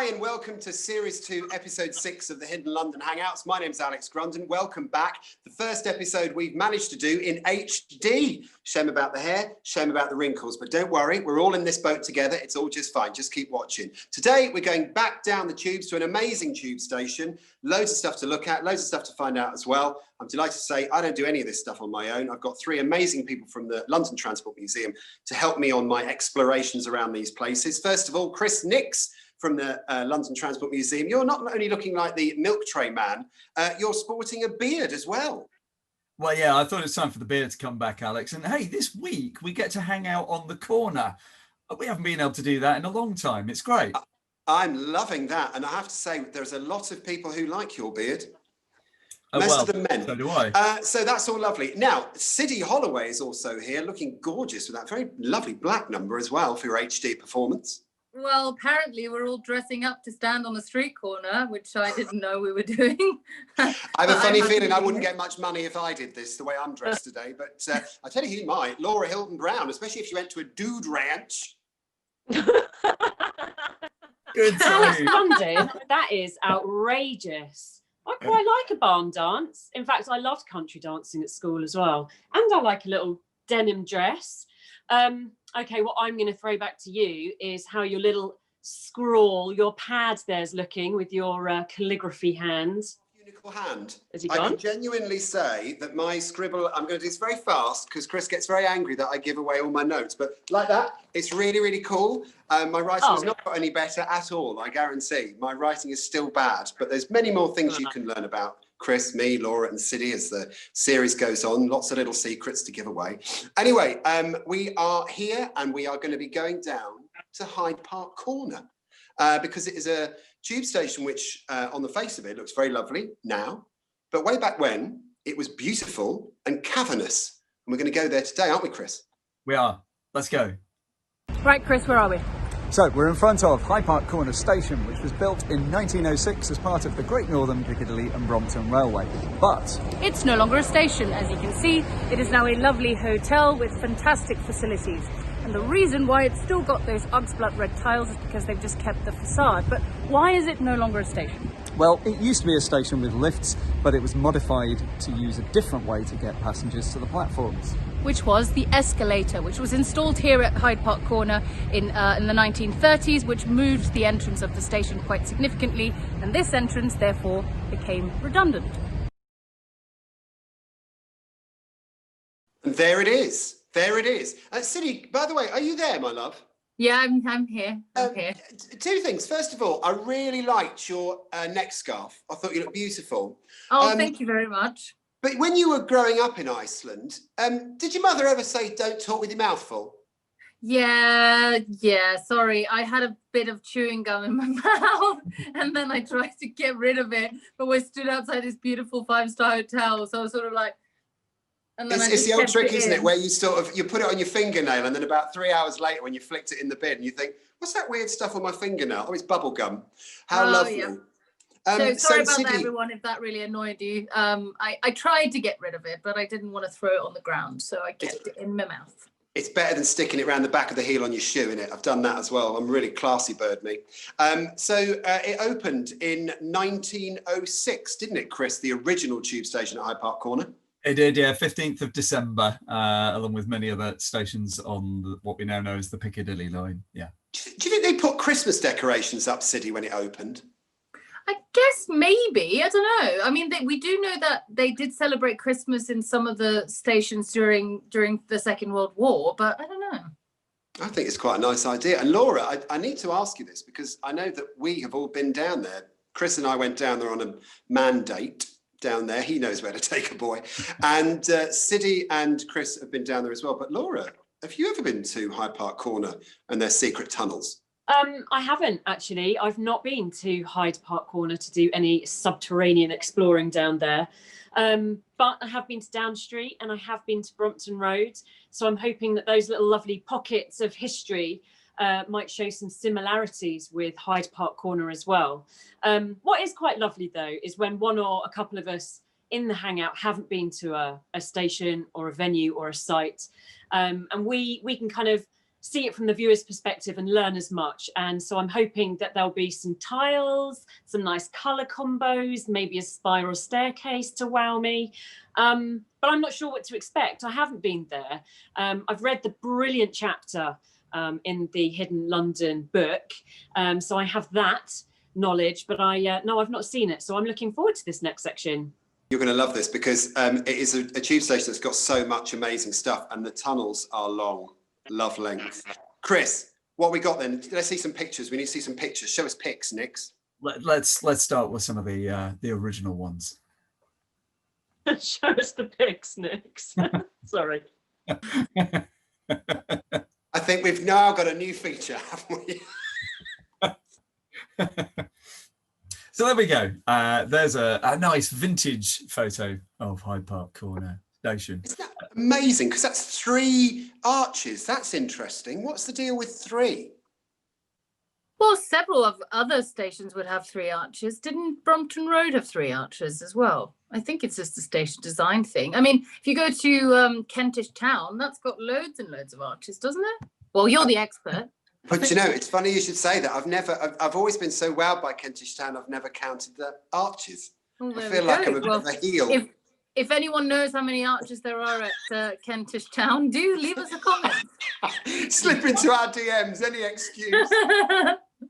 Hi and welcome to Series 2, Episode 6 of the Hidden London Hangouts. My name's Alex Grundon. Welcome back. The first episode we've managed to do in HD. Shame about the hair, shame about the wrinkles, but don't worry, we're all in this boat together. It's all just fine. Just keep watching. Today, we're going back down the tubes to an amazing tube station. Loads of stuff to look at, loads of stuff to find out as well. I'm delighted to say I don't do any of this stuff on my own. I've got three amazing people from the London Transport Museum to help me on my explorations around these places. First of all, Chris Nix from the London Transport Museum. You're not only looking like the milk tray man, you're sporting a beard as well. Well, yeah, I thought it was time for the beard to come back, Alex. And hey, this week we get to hang out on the corner. We haven't been able to do that in a long time. It's great. I'm loving that. And I have to say, there's a lot of people who like your beard. Oh, Most well, of them men. So do I. So that's all lovely. Now, Siddy Holloway is also here, looking gorgeous with that very lovely black number as well for your HD performance. Well, apparently we're all dressing up to stand on a street corner, which I didn't know we were doing. I have a funny feeling I wouldn't get much money if I did this the way I'm dressed today. But I tell you who might, Laura Hilton Brown, especially if she went to a dude ranch. Good Alex time. Grundon, that is outrageous. I quite like a barn dance. In fact, I loved country dancing at school as well. And I like a little denim dress. Okay, what I'm going to throw back to you is how your little scrawl, your pad there's looking with your calligraphy hands. Unical hand. Has he I gone? can genuinely say that my scribble, I'm going to do this very fast because Chris gets very angry that I give away all my notes, but like that, it's really, really cool. My writing has not got any better at all, I guarantee. My writing is still bad, but there's many more things you can learn about Chris, me, Laura and Siddy as the series goes on. Lots of little secrets to give away. Anyway, we are here and we are going to be going down to Hyde Park Corner because it is a tube station which on the face of it looks very lovely now, but way back when it was beautiful and cavernous. And we're going to go there today, aren't we, Chris? We are. Let's go. Right, Chris, where are we? So we're in front of Hyde Park Corner Station, which was built in 1906 as part of the Great Northern, Piccadilly and Brompton Railway. But It's no longer a station, as you can see. It is now a lovely hotel with fantastic facilities. And the reason why it's still got those Ugsblood red tiles is because they've just kept the facade. But why is it no longer a station? well, it used to be a station with lifts, but it was modified to use a different way to get passengers to the platforms. Which was the escalator, which was installed here at Hyde Park Corner in the 1930s, which moved the entrance of the station quite significantly, and this entrance therefore became redundant. And there it is. There it is. Siddy, by the way, are you there, my love? Yeah, I'm here. I'm here. Two things. First of all, I really liked your neck scarf. I thought you looked beautiful. Oh, thank you very much. But when you were growing up in Iceland, did your mother ever say, don't talk with your mouth full? Yeah, sorry. I had a bit of chewing gum in my mouth and then I tried to get rid of it. But we stood outside this beautiful 5-star hotel. So I was sort of like, and then it's the old trick, isn't it? Where you you put it on your fingernail and then about 3 hours later when you flicked it in the bin, you think, what's that weird stuff on my fingernail? Oh, it's bubble gum. How lovely. Yeah. So sorry about Siddy, that, everyone, if that really annoyed you. I tried to get rid of it, but I didn't want to throw it on the ground, so I kept it in my mouth. It's better than sticking it around the back of the heel on your shoe, innit? I've done that as well. I'm a really classy bird, me. It opened in 1906, didn't it, Chris? The original tube station at Hyde Park Corner. It did, yeah, 15th of December, along with many other stations on what we now know as the Piccadilly line, yeah. Do you think they put Christmas decorations up, Siddy, when it opened? I guess maybe, I don't know. I mean, we do know that they did celebrate Christmas in some of the stations during the Second World War, but I don't know. I think it's quite a nice idea. And Laura, I need to ask you this because I know that we have all been down there. Chris and I went down there on a mandate down there. He knows where to take a boy. And Siddy and Chris have been down there as well. But Laura, have you ever been to Hyde Park Corner and their secret tunnels? I haven't actually. I've not been to Hyde Park Corner to do any subterranean exploring down there. But I have been to Down Street and I have been to Brompton Road. So I'm hoping that those little lovely pockets of history might show some similarities with Hyde Park Corner as well. What is quite lovely though is when one or a couple of us in the hangout haven't been to a station or a venue or a site, and we can kind of see it from the viewer's perspective and learn as much. And so I'm hoping that there'll be some tiles, some nice colour combos, maybe a spiral staircase to wow me. But I'm not sure what to expect. I haven't been there. I've read the brilliant chapter in the Hidden London book. So I have that knowledge, but no, I've not seen it. So I'm looking forward to this next section. You're going to love this because it is a tube station that's got so much amazing stuff, and the tunnels are long, love length. Chris, what we got then? Let's see some pictures. We need to see some pictures. Show us pics, Nix. Let's start with some of the original ones. Show us the pics, Nix. Sorry. I think we've now got a new feature, haven't we? So there we go. There's a nice vintage photo of Hyde Park Corner station. Isn't that amazing? Because that's 3 arches. That's interesting. What's the deal with 3? Well, several of other stations would have 3 arches. Didn't Brompton Road have 3 arches as well? I think it's just a station design thing. I mean, if you go to Kentish Town, that's got loads and loads of arches, doesn't it? Well, you're the expert. But you know, it's funny you should say that. I've always been so wowed by Kentish Town, I've never counted the arches. Well, I feel like I'm a bit of a heel. If anyone knows how many arches there are at Kentish Town, do leave us a comment. Slip into our DMs, any excuse.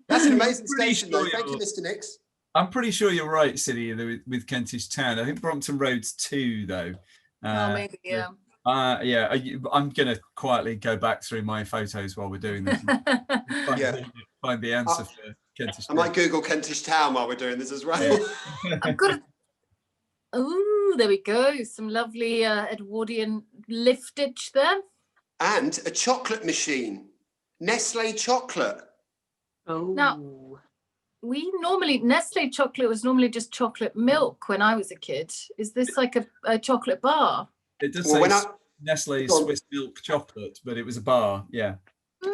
That's an amazing station, though. Thank you, Mr. Nix. I'm pretty sure you're right, City, with Kentish Town. I think Brompton Road's 2, though. Maybe, yeah. Yeah, I'm going to quietly go back through my photos while we're doing this. Find the answer for Kentish Town. I might Google Kentish Town while we're doing this as well. Yeah. I've got oh, there we go. Some lovely Edwardian liftage there. And a chocolate machine. Nestle chocolate. Oh. Now, Nestle chocolate was normally just chocolate milk when I was a kid. Is this like a chocolate bar? It does say Nestle Swiss milk chocolate, but it was a bar, yeah.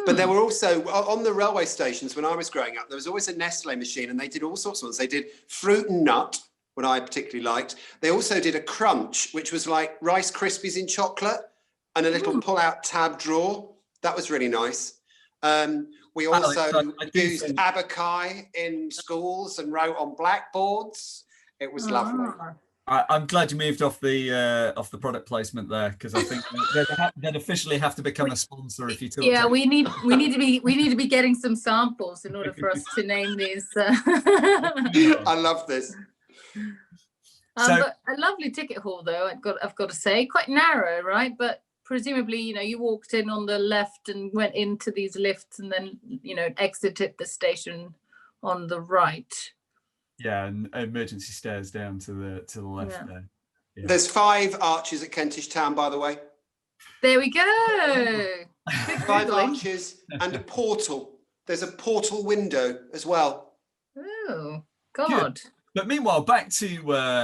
But there were also, on the railway stations when I was growing up, there was always a Nestle machine, and they did all sorts of ones. They did fruit and nut, what I particularly liked. They also did a crunch, which was like Rice Krispies in chocolate, and a little pull-out tab drawer. That was really nice. We also used Abakai in schools and wrote on blackboards. It was lovely. I'm glad you moved off the product placement there, because I think they'd officially have to become a sponsor if you talk. Yeah, we need to be getting some samples in order for us to name these. I love this. But a lovely ticket hall, though. I've got to say, quite narrow, right? But presumably, you walked in on the left and went into these lifts, and then exited the station on the right. Yeah, and emergency stairs down to the left there. Yeah. There's 5 arches at Kentish Town, by the way. There we go. 5 arches and a portal. There's a portal window as well. Oh, God. Good. But meanwhile, back to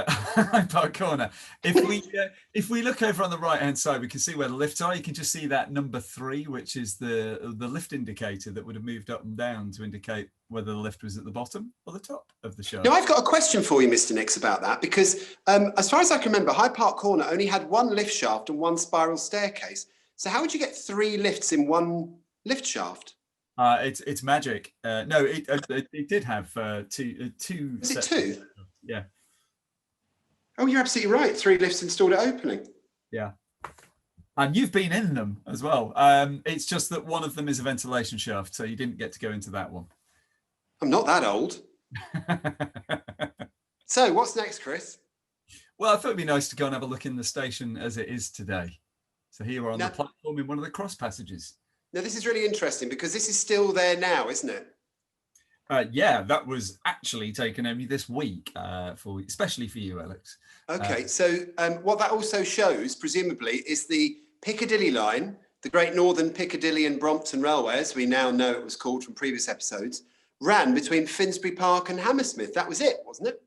Hyde Park Corner. If we look over on the right-hand side, we can see where the lifts are. You can just see that number 3, which is the lift indicator that would have moved up and down to indicate whether the lift was at the bottom or the top of the shaft. Now, I've got a question for you, Mr. Nix, about that, because as far as I can remember, Hyde Park Corner only had 1 lift shaft and 1 spiral staircase. So how would you get 3 lifts in 1 lift shaft? It's magic. No, it did have 2. Is it 2? Yeah. Oh, you're absolutely right. 3 lifts installed at opening. Yeah. And you've been in them as well. It's just that one of them is a ventilation shaft, so you didn't get to go into that one. I'm not that old. So what's next, Chris? Well, I thought it'd be nice to go and have a look in the station as it is today. So here we're on the platform in one of the cross passages. Now, this is really interesting because this is still there now, isn't it? Yeah, that was actually taken only this week, especially for you, Alex. Okay, so what that also shows, presumably, is the Piccadilly line, the Great Northern Piccadilly and Brompton Railway, as we now know it was called from previous episodes, ran between Finsbury Park and Hammersmith. That was it, wasn't it?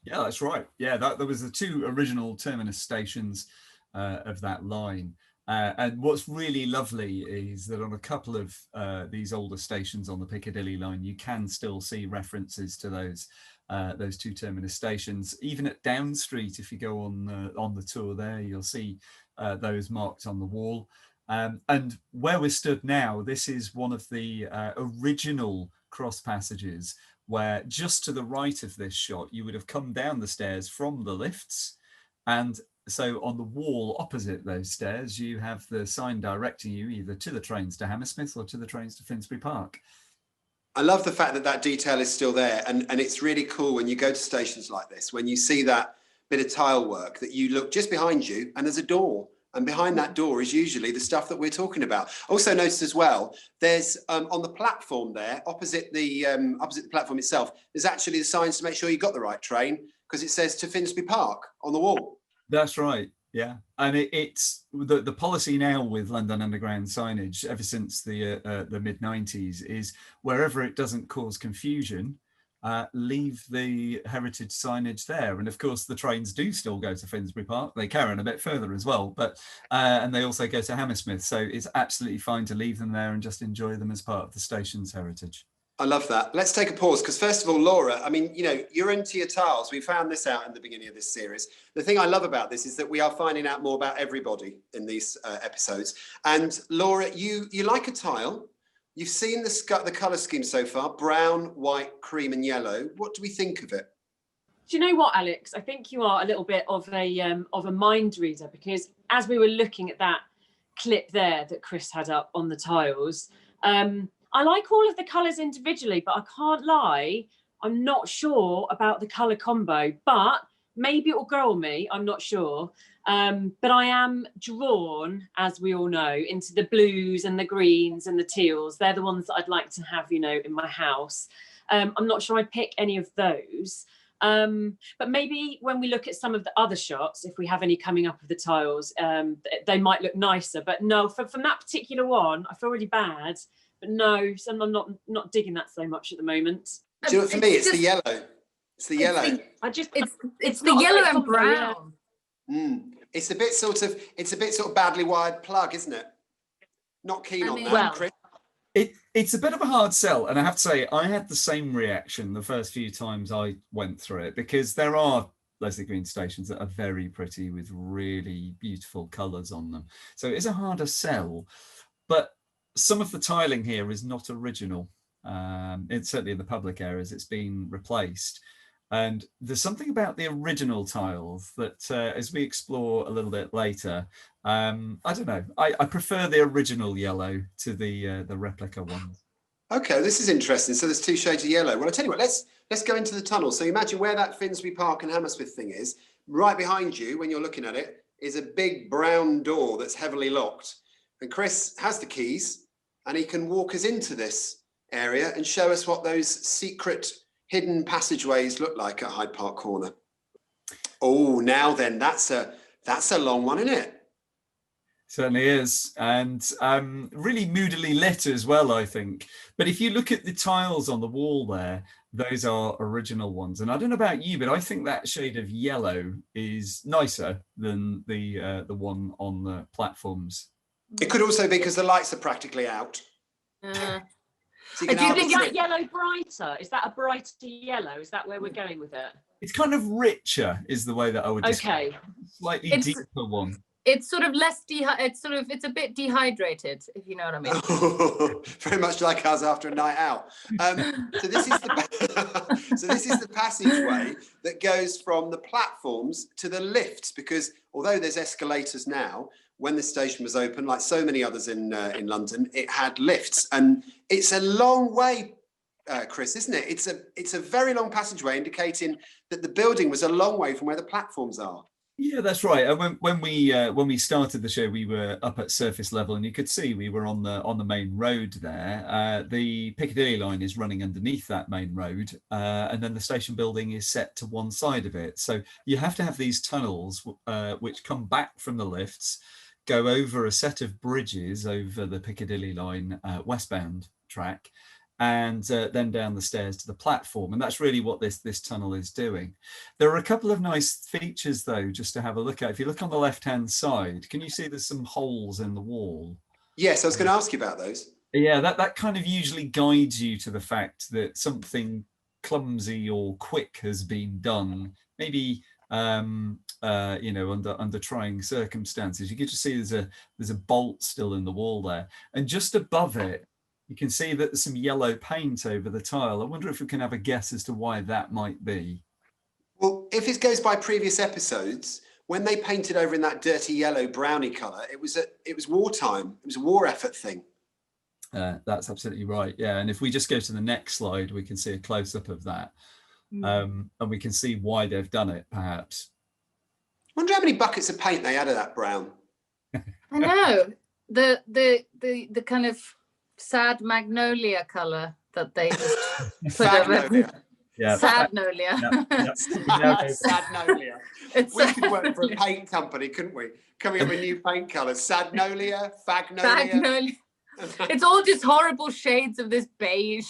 Yeah, that's right. Yeah, there was the 2 original terminus stations of that line. And what's really lovely is that on a couple of these older stations on the Piccadilly line, you can still see references to those 2 terminus stations. Even at Down Street, if you go on the tour there, you'll see those marked on the wall. And where we're stood now, this is one of the original cross passages where just to the right of this shot, you would have come down the stairs from the lifts. And so on the wall opposite those stairs, you have the sign directing you either to the trains to Hammersmith or to the trains to Finsbury Park. I love the fact that that detail is still there. And it's really cool when you go to stations like this, when you see that bit of tile work, that you look just behind you and there's a door. And behind that door is usually the stuff that we're talking about. Also notice as well, there's on the platform there, opposite the platform itself, there's actually the signs to make sure you got the right train, because it says to Finsbury Park on the wall. That's right. Yeah, and it's the policy now with London Underground signage ever since the mid-90s is wherever it doesn't cause confusion, leave the heritage signage there. And of course, the trains do still go to Finsbury Park. They carry on a bit further as well, but and they also go to Hammersmith. So it's absolutely fine to leave them there and just enjoy them as part of the station's heritage. I love that. Let's take a pause because first of all, Laura, I mean, you know, you're into your tiles. We found this out in the beginning of this series. The thing I love about this is that we are finding out more about everybody in these episodes. And Laura, you like a tile. You've seen the colour scheme so far, brown, white, cream and yellow. What do we think of it? Do you know what, Alex? I think you are a little bit of a mind reader, because as we were looking at that clip there that Chris had up on the tiles, I like all of the colours individually, but I can't lie, I'm not sure about the colour combo, but maybe it will grow on me, I'm not sure. But I am drawn, as we all know, into the blues and the greens and the teals. They're the ones that I'd like to have, you know, in my house. I'm not sure I'd pick any of those. But maybe when we look at some of the other shots, if we have any coming up of the tiles, they might look nicer. But no, from that particular one, I feel really bad. But no, so I'm not digging that so much at the moment. Do you know, for me, it's the yellow. It's the yellow. It's the yellow and brown. It's a bit sort of badly wired plug, isn't it? Not keen on that, well, Chris. It's a bit of a hard sell, and I have to say I had the same reaction the first few times I went through it, because there are Leslie Green stations that are very pretty with really beautiful colours on them. So it's a harder sell, but some of the tiling here is not original. It's certainly in the public areas, it's been replaced. And there's something about the original tiles that, as we explore a little bit later, I don't know, I prefer the original yellow to the replica ones. Okay, this is interesting. So there's two shades of yellow. Well, I'll tell you what, let's go into the tunnel. So imagine where that Finsbury Park and Hammersmith thing is. Right behind you, when you're looking at it, is a big brown door that's heavily locked. And Chris has the keys, and he can walk us into this area and show us what those secret hidden passageways look like at Hyde Park Corner. Oh, now then, that's a long one, isn't it? Certainly is, and really moodily lit as well, I think. But if you look at the tiles on the wall there, those are original ones. And I don't know about you, but I think that shade of yellow is nicer than the one on the platforms. It could also be because the lights are practically out. So do you think that yellow brighter? Is that a brighter yellow? Is that where we're going with it? It's kind of richer, is the way that I would describe it. Slightly deeper one. It's sort of less it's a bit dehydrated, if you know what I mean. Very much like us after a night out. So this is the passageway that goes from the platforms to the lifts, because although there's escalators now, when the station was open, like so many others in London, it had lifts, and it's a long way, Chris, isn't it? It's a very long passageway, indicating that the building was a long way from where the platforms are. Yeah, that's right. And when we started the show, we were up at surface level, and you could see we were on the main road there. The Piccadilly line is running underneath that main road, and then the station building is set to one side of it. So you have to have these tunnels which come back from the lifts, go over a set of bridges over the Piccadilly line westbound track, and then down the stairs to the platform. And that's really what this tunnel is doing. There are a couple of nice features, though, just to have a look at. If you look on the left-hand side, can you see there's some holes in the wall? Yes, I was going to ask you about those. Yeah, that kind of usually guides you to the fact that something clumsy or quick has been done, maybe under trying circumstances. You can just see there's a bolt still in the wall there, and just above it, you can see that there's some yellow paint over the tile. I wonder if we can have a guess as to why that might be. Well, if it goes by previous episodes, when they painted over in that dirty yellow brownie colour, it was wartime. It was a war effort thing. That's absolutely right. Yeah, and if we just go to the next slide, we can see a close-up of that, and we can see why they've done it. Perhaps. I wonder how many buckets of paint they had of that brown. I know the kind of sad magnolia colour that they just put over. Yeah. Sadnolia. Sadnolia. We could work for a paint company, couldn't we? Coming up with new paint colours. Sadnolia, Fagnolia. It's all just horrible shades of this beige.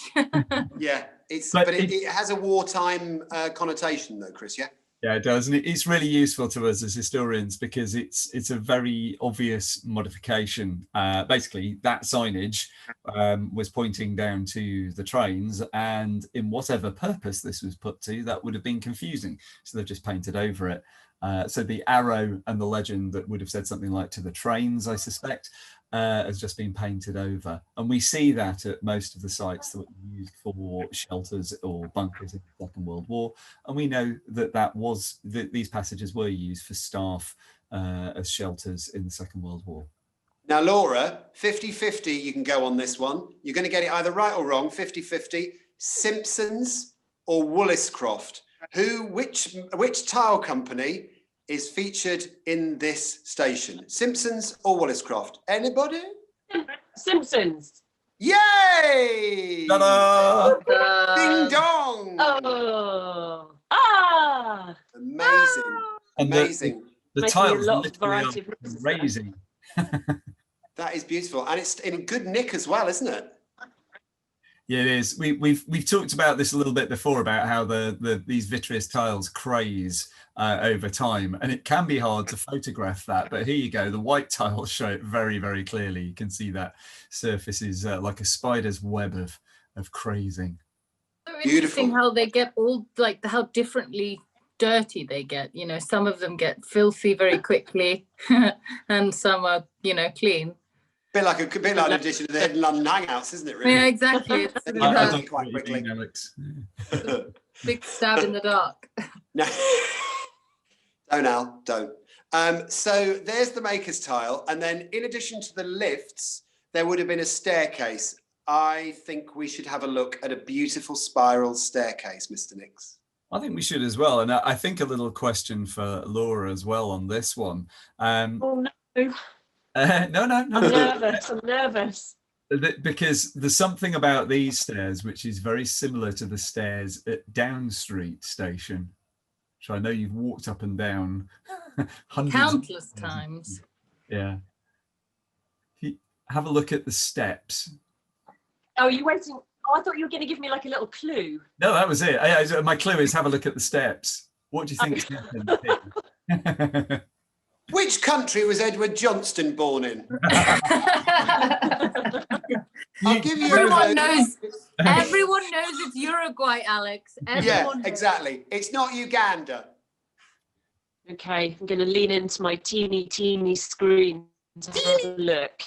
Yeah, but it has a wartime connotation, though, Chris. Yeah. Yeah, it does, and it's really useful to us as historians because it's a very obvious modification. Basically, that signage was pointing down to the trains, and in whatever purpose this was put to, that would have been confusing. So they've just painted over it. So the arrow and the legend that would have said something like "to the trains," I suspect, has just been painted over, and we see that at most of the sites that were used for shelters or bunkers in the Second World War, and we know that these passages were used for staff as shelters in the Second World War. Now, Laura, 50-50, you can go on this one. You're going to get it either right or wrong. 50-50. Simpsons or Woolliscroft? Which tile company is featured in this station? Simpsons or Woolliscroft? Anybody? Simpsons. Yay! Ta-da! Ding dong! Oh. Amazing. And amazing. The tiles literally are raising. That is beautiful, and it's in good nick as well, isn't it? Yeah, it is. We've talked about this a little bit before about how these vitreous tiles craze over time, and it can be hard to photograph that. But here you go. The white tiles show it very, very clearly. You can see that surface is like a spider's web of crazing. So interesting how they get all how differently dirty they get. You know, some of them get filthy very quickly, and some are clean. A bit like an addition to the Hidden London Hangouts, isn't it? Really? Yeah, exactly. It's quite quickly. Alex. Big stab in the dark. No, don't, Al, don't. So there's the maker's tile, and then in addition to the lifts, there would have been a staircase. I think we should have a look at a beautiful spiral staircase, Mr. Nix. I think we should as well, and I think a little question for Laura as well on this one. Oh no. No. I'm nervous. Because there's something about these stairs which is very similar to the stairs at Down Street Station, which I know you've walked up and down countless times. Yeah. Have a look at the steps. Oh, you're waiting. Oh, I thought you were going to give me like a little clue. No, that was it. My clue is have a look at the steps. What do you think? Happened? Which country was Edward Johnston born in? I'll give you. Everyone knows it's Uruguay, Alex. Everyone knows. Exactly. It's not Uganda. Okay, I'm going to lean into my teeny screen to have a look.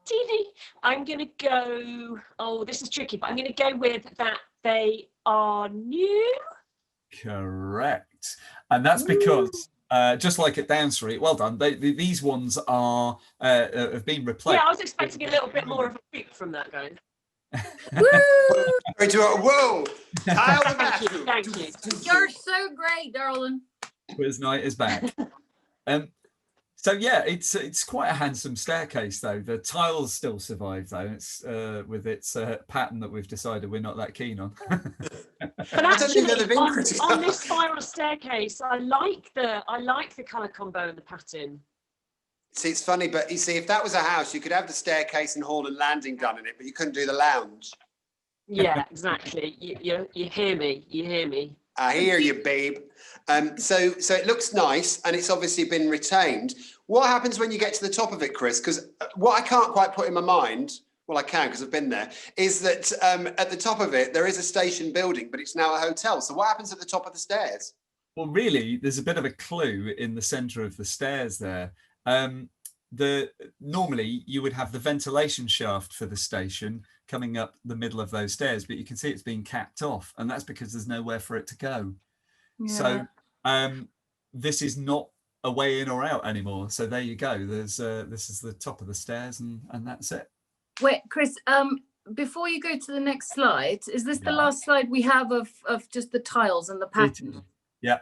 Teeny. I'm going to go. Oh, this is tricky, but I'm going to go with that they are new. Correct. And that's because, just like at Down Street, well done, these ones are have been replaced. Yeah, I was expecting a little bit more of a creep from that, guys. Whoa! Thank you. You're so great, darling. Quiz night is back. So yeah, it's quite a handsome staircase though. The tiles still survive though. It's with its pattern that we've decided we're not that keen on. But actually, on this spiral staircase, I like the colour combo and the pattern. See, it's funny, but you see, if that was a house, you could have the staircase and hall and landing done in it, but you couldn't do the lounge. Yeah, exactly. You hear me. You hear me. I hear you, babe. So it looks nice, and it's obviously been retained. What happens when you get to the top of it, Chris? Because what I can't quite put in my mind, Well, I can because I've been there, is that at the top of it, there is a station building, but it's now a hotel. So what happens at the top of the stairs? Well, really, there's a bit of a clue in the centre of the stairs there. Normally you would have the ventilation shaft for the station coming up the middle of those stairs, but you can see it's been capped off, and that's because there's nowhere for it to go. Yeah. So this is not a way in or out anymore. So there you go. There's this is the top of the stairs, and that's it. Wait, Chris, before you go to the next slide, is this the Yeah. last slide we have of just the tiles and the pattern? Yeah.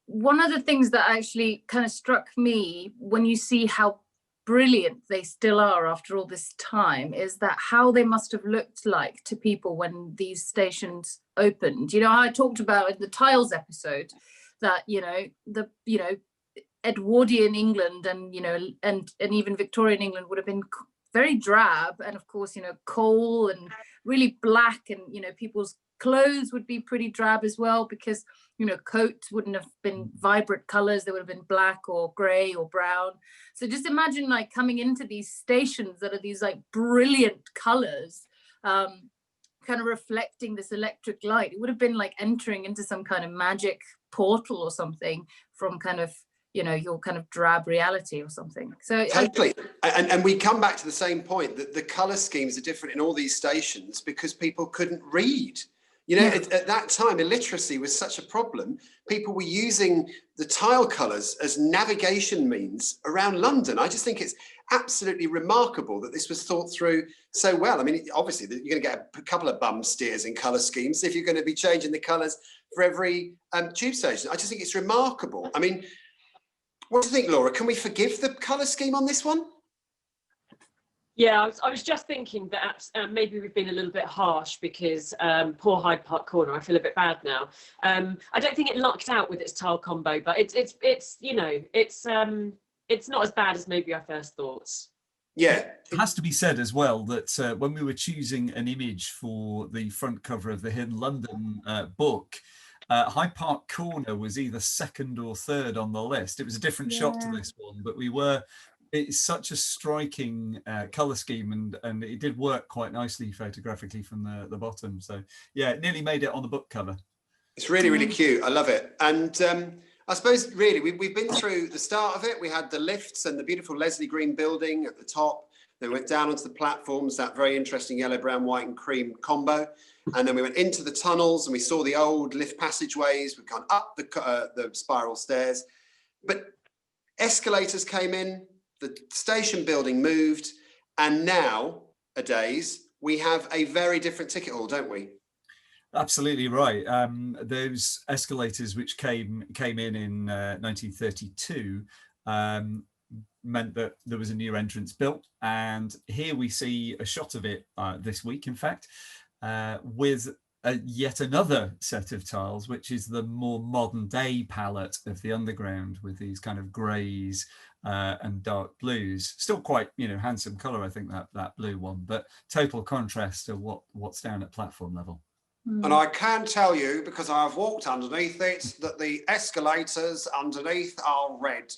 One of the things that actually kind of struck me when you see how brilliant they still are after all this time is that how they must have looked like to people when these stations opened. You know, I talked about in the tiles episode that, Edwardian England and, and even Victorian England would have been very drab, and of course, coal and really black, and people's clothes would be pretty drab as well, because coats wouldn't have been vibrant colors. They would have been black or gray or brown. So just imagine like coming into these stations that are these like brilliant colors, kind of reflecting this electric light. It would have been like entering into some kind of magic portal or something from kind of your kind of drab reality or something. So totally. And we come back to the same point that the color schemes are different in all these stations because people couldn't read. At that time, illiteracy was such a problem. People were using the tile colours as navigation means around London. I just think it's absolutely remarkable that this was thought through so well. I mean, obviously, you're going to get a couple of bum steers in colour schemes if you're going to be changing the colours for every tube station. I just think it's remarkable. I mean, what do you think, Laura? Can we forgive the colour scheme on this one? Yeah, I was just thinking that maybe we've been a little bit harsh because poor Hyde Park Corner. I feel a bit bad now. I don't think it lucked out with its tile combo, but it's not as bad as maybe I first thought. Yeah, it has to be said as well that when we were choosing an image for the front cover of the Hidden London book, Hyde Park Corner was either second or third on the list. It was a different shot to this one, but it's such a striking colour scheme, and it did work quite nicely photographically from the bottom. So yeah, it nearly made it on the book cover. It's really, really cute. I love it. And I suppose really we've been through the start of it. We had the lifts and the beautiful Leslie Green building at the top. Then we went down onto the platforms, that very interesting yellow, brown, white and cream combo. And then we went into the tunnels and we saw the old lift passageways. We've gone up the spiral stairs. But escalators came in, the station building moved, and nowadays we have a very different ticket hall, don't we? Absolutely right. Those escalators which came in 1932 meant that there was a new entrance built, and here we see a shot of it this week, in fact, with yet another set of tiles, which is the more modern day palette of the underground, with these kind of greys and dark blues. Still quite handsome color, I think, that blue one, but total contrast to what's down at platform level. And I can tell you, because I've walked underneath it, that the escalators underneath are red.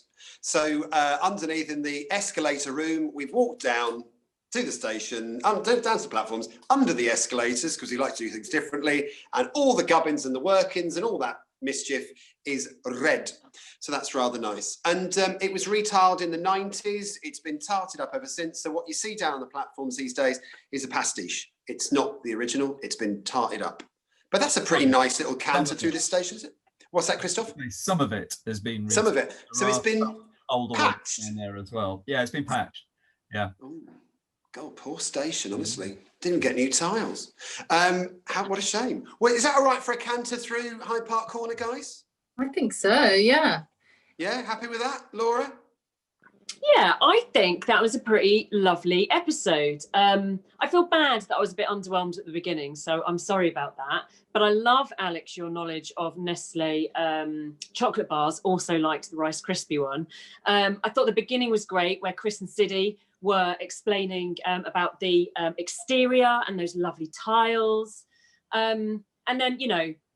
So underneath in the escalator room, we've walked down to the station, down to the platforms, under the escalators, because we like to do things differently, and all the gubbins and the workings and all that mischief is red. So that's rather nice. And it was retiled in the 90s. It's been tarted up ever since. So what you see down on the platforms these days is a pastiche. It's not the original. It's been tarted up. But that's a pretty nice little canter through this station, is it? What's that, Christoph? Some of it has been some of it. So it's been older patched in there as well. Yeah, it's been patched. Yeah. Ooh, God, poor station, honestly. Didn't get new tiles. What a shame. Well, is that all right for a canter through Hyde Park Corner, guys? I think so, yeah. Yeah, happy with that, Laura? Yeah, I think that was a pretty lovely episode. I feel bad that I was a bit underwhelmed at the beginning, so I'm sorry about that. But I love, Alex, your knowledge of Nestle chocolate bars. Also liked the Rice Krispie one. I thought the beginning was great, where Chris and Siddy were explaining about the exterior and those lovely tiles. And then,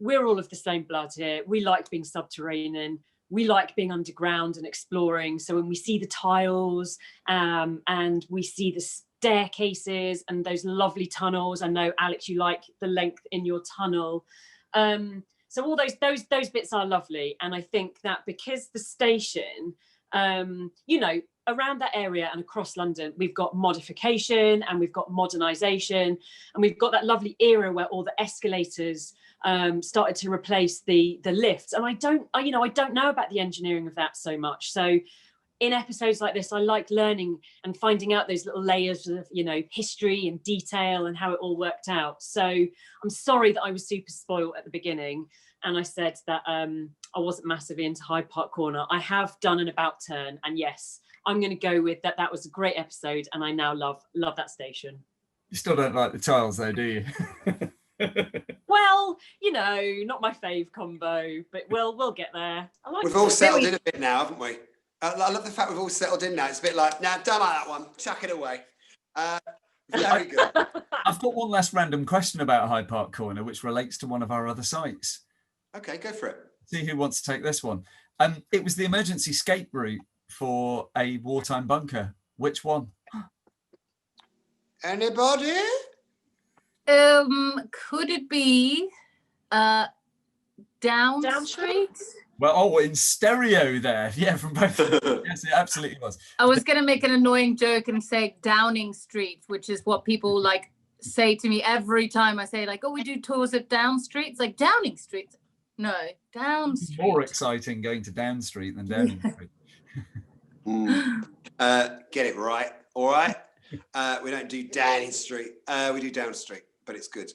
we're all of the same blood here. We like being subterranean. We like being underground and exploring. So when we see the tiles and we see the staircases and those lovely tunnels. I know, Alex, you like the length in your tunnel. So all those bits are lovely. And I think that because the station, you know, around that area and across London, we've got modification and we've got modernisation, and we've got that lovely era where all the escalators started to replace the lifts. And I don't know about the engineering of that so much. So in episodes like this, I like learning and finding out those little layers of, you know, history and detail and how it all worked out. So I'm sorry that I was super spoiled at the beginning and I said that I wasn't massively into Hyde Park Corner. I have done an about turn, and yes, I'm going to go with that. That was a great episode, and I now love that station. You still don't like the tiles, though, do you? Well, you know, not my fave combo, but we'll get there. We've all settled in a bit now, haven't we? I love the fact we've all settled in now. It's a bit like, nah, don't like that one. Chuck it away. Very good. I've got one last random question about Hyde Park Corner, which relates to one of our other sites. Okay, go for it. See who wants to take this one. It was the emergency escape route for a wartime bunker. Which one? Anybody? Could it be Down Street? Well, in stereo there. Yeah, from both. Yes, it absolutely was. I was going to make an annoying joke and say Downing Street, which is what people like say to me every time I say, like, oh, we do tours at Down Street. It's like Downing Street. No, Down Street. More exciting going to Down Street than Downing Street. Get it right. All right. We don't do Downing Street. We do Down Street, but it's good.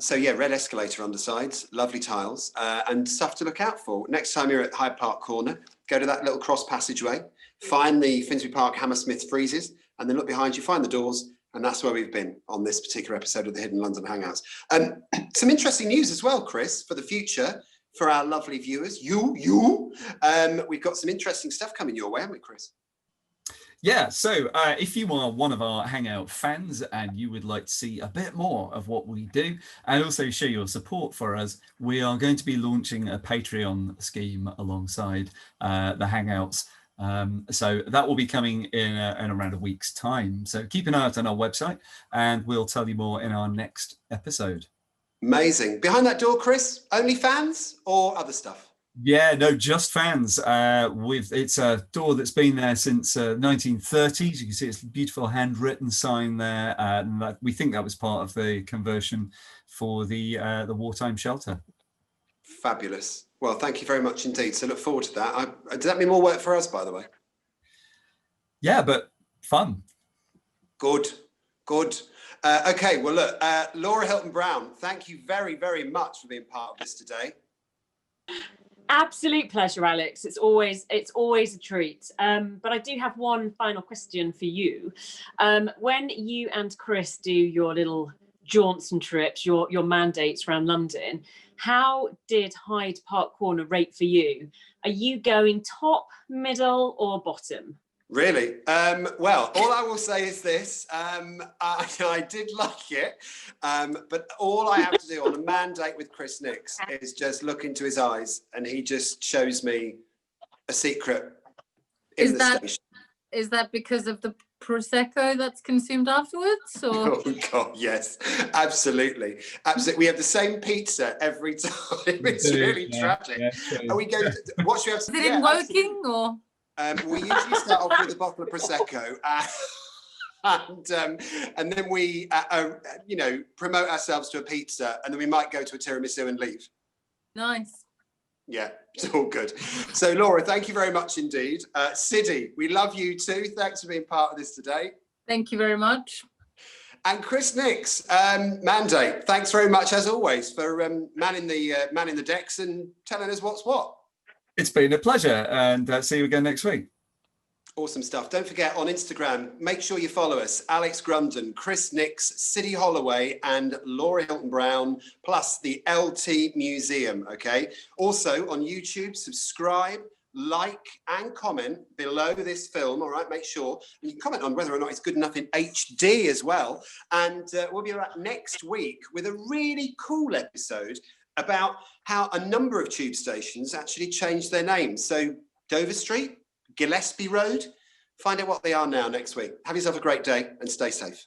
So yeah, red escalator undersides, lovely tiles, and stuff to look out for. Next time you're at Hyde Park Corner, go to that little cross passageway, find the Finsbury Park Hammersmith friezes, and then look behind you, find the doors, and that's where we've been on this particular episode of the Hidden London Hangouts. Some interesting news as well, Chris, for the future, for our lovely viewers. We've got some interesting stuff coming your way, haven't we, Chris? Yeah, so if you are one of our Hangout fans and you would like to see a bit more of what we do and also show your support for us, we are going to be launching a Patreon scheme alongside the Hangouts. So that will be coming in around a week's time. So keep an eye out on our website and we'll tell you more in our next episode. Amazing. Behind that door, Chris, only fans or other stuff? Yeah, no, just fans. It's a door that's been there since 1930s. You can see it's a beautiful handwritten sign there, and we think that was part of the conversion for the wartime shelter. Fabulous. Well, thank you very much indeed. So look forward to that. Does that mean more work for us, by the way? Yeah, but fun. Good. Okay, well, look, Laura Hilton Brown, thank you very, very much for being part of this today. Absolute pleasure, Alex. It's always a treat. But I do have one final question for you. When you and Chris do your little jaunts and trips, your mandates around London, how did Hyde Park Corner rate for you? Are you going top, middle, or bottom? Really? Well, all I will say is this. I did like it, but all I have to do on a mandate with Chris Nix is just look into his eyes and he just shows me a secret in the station. Is that because of the Prosecco that's consumed afterwards? Or? Oh, God, yes. Absolutely. We have the same pizza every time. It's really tragic. Yeah, and we go, what should we have? Is it in Woking or? We usually start off with a bottle of Prosecco and then we, promote ourselves to a pizza and then we might go to a tiramisu and leave. Nice. Yeah, it's all good. So, Laura, thank you very much indeed. Siddy, we love you too. Thanks for being part of this today. Thank you very much. And Chris Nix, mandate, thanks very much as always for manning the decks and telling us what's what. It's been a pleasure, and see you again next week. Awesome stuff. Don't forget on Instagram, make sure you follow us, Alex Grunden, Chris Nix, Siddy Holloway, and Laura Hilton Brown, plus the LT Museum, okay? Also on YouTube, subscribe, like, and comment below this film, all right? Make sure. And you can comment on whether or not it's good enough in HD as well. And we'll be back next week with a really cool episode about how a number of tube stations actually changed their names. So Dover Street, Gillespie Road, Find out what they are now next week. Have yourself a great day and stay safe.